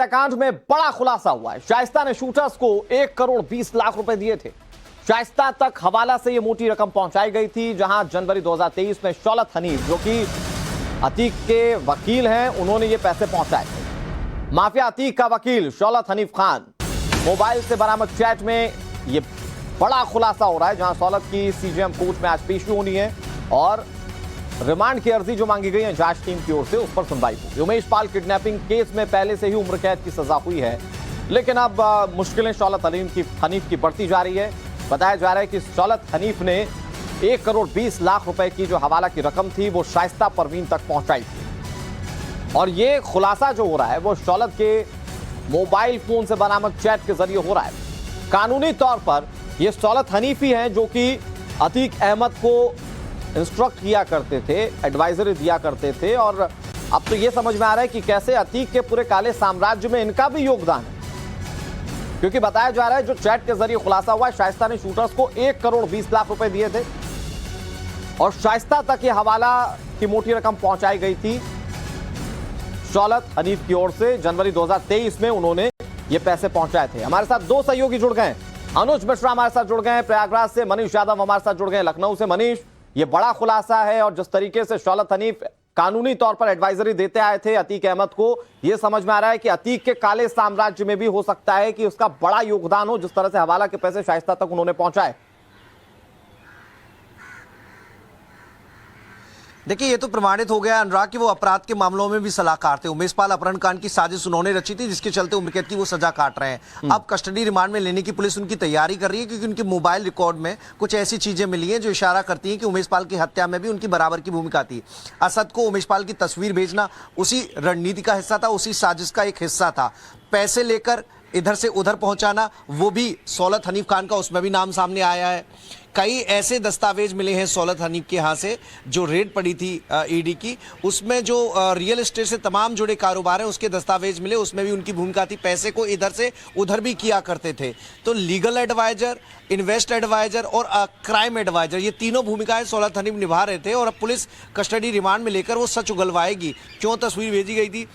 हत्याकांड में बड़ा खुलासा हुआ है। शाइस्ता ने शूटर्स को 1,20,00,000 रुपए दिए थे। शाइस्ता तक हवाला से यह मोटी रकम पहुंचाई गई थी, जहां जनवरी 2023 में शौलत हनीफ, जो कि अतीक के वकील हैं, उन्होंने ये पैसे पहुंचाए थे। माफिया अतीक का वकील शौलत हनीफ खान मोबाइल से बरामद चैट में यह बड़ा खुलासा हो रहा है, जहां शौलत की सीजेएम कोर्ट में आज पेशी होनी है और रिमांड की अर्जी जो मांगी गई है जांच टीम की ओर से, उस पर सुनवाई हुई। उमेश पाल किडनैपिंग केस में पहले से ही उम्र कैद की सजा हुई है, लेकिन अब मुश्किलें शौलत हनीफ की बढ़ती जा रही है। बताया जा रहा है कि शौलत हनीफ ने 1,20,00,000 रुपए की जो हवाला की रकम थी वो शाइस्ता परवीन तक पहुंचाई थी। और ये खुलासा जो हो रहा है वो शौलत के मोबाइल फोन से बरामद चैट के जरिए हो रहा है। कानूनी तौर पर ये शौलत हनीफ ही हैं जो कि अतीक अहमद को इंस्ट्रक्ट किया करते थे, एडवाइजरी दिया करते थे, और अब तो ये समझ में आ रहा है कि कैसे अतीक के पूरे काले साम्राज्य में इनका भी योगदान है, क्योंकि बताया जा रहा है जो चैट के जरिए खुलासा हुआ है, शाइस्ता ने शूटर्स को 1,20,00,000 रुपए दिए थे और शाइस्ता तक ये हवाला की मोटी रकम पहुंचाई गई थी शौलत हनीफ की ओर से। जनवरी 2023 में उन्होंने ये पैसे पहुंचाए थे। हमारे साथ दो सहयोगी जुड़ गए। अनुज मिश्रा हमारे साथ जुड़ गए प्रयागराज से, मनीष यादव हमारे साथ जुड़ गए लखनऊ से। मनीष, ये बड़ा खुलासा है और जिस तरीके से शौलत हनीफ कानूनी तौर पर एडवाइजरी देते आए थे अतीक अहमद को, यह समझ में आ रहा है कि अतीक के काले साम्राज्य में भी हो सकता है कि उसका बड़ा योगदान हो, जिस तरह से हवाला के पैसे शाइस्ता तक उन्होंने पहुंचाए। देखिए, ये तो प्रमाणित हो गया अनुराग कि वो अपराध के मामलों में भी सलाहकार थे। उमेश पाल अपहरण कांड की साजिश उन्होंने रची थी, जिसके चलते उम्रकैद की वो सजा काट रहे हैं। अब कस्टडी रिमांड में लेने की पुलिस उनकी तैयारी कर रही है, क्योंकि उनके मोबाइल रिकॉर्ड में कुछ ऐसी चीजें मिली हैं जो इशारा करती हैं कि उमेश पाल की हत्या में भी उनकी बराबर की भूमिका थी। असद को उमेश पाल की तस्वीर भेजना उसी रणनीति का हिस्सा था, उसी साजिश का एक हिस्सा था। पैसे लेकर इधर से उधर पहुंचाना, वो भी शौलत हनीफ खान का, उसमें भी नाम सामने आया है। कई ऐसे दस्तावेज मिले हैं शौलत हनीफ के यहाँ से, जो रेड पड़ी थी ईडी की, उसमें जो रियल एस्टेट से तमाम जुड़े कारोबार हैं उसके दस्तावेज मिले, उसमें भी उनकी भूमिका थी। पैसे को इधर से उधर भी किया करते थे। तो लीगल एडवाइजर, इन्वेस्ट एडवाइजर और क्राइम एडवाइजर, ये तीनों भूमिकाएं शौलत हनीफ निभा रहे थे। और अब पुलिस कस्टडी रिमांड में लेकर वो सच उगलवाएगी। क्यों तस्वीर भेजी गई थी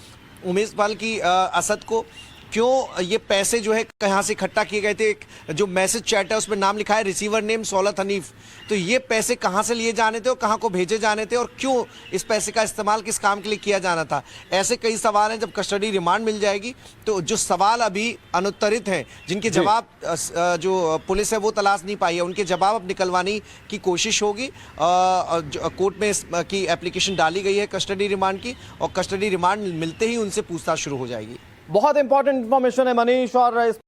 उमेश पाल की असद को, क्यों ये पैसे जो है कहाँ से इकट्ठा किए गए थे। एक जो मैसेज चैट है उसमें नाम लिखा है रिसीवर नेम शौलत हनीफ। तो ये पैसे कहाँ से लिए जाने थे और कहाँ को भेजे जाने थे, और क्यों इस पैसे का इस्तेमाल किस काम के लिए किया जाना था। ऐसे कई सवाल हैं। जब कस्टडी रिमांड मिल जाएगी तो जो सवाल अभी अनुत्तरित हैं, जिनके जवाब जो पुलिस है वो तलाश नहीं पाई है, उनके जवाब अब निकलवाने की कोशिश होगी। कोर्ट में की एप्लीकेशन डाली गई है कस्टडी रिमांड की, और कस्टडी रिमांड मिलते ही उनसे पूछताछ शुरू हो जाएगी। बहुत इंपॉर्टेंट इंफॉर्मेशन है मनीष, और इस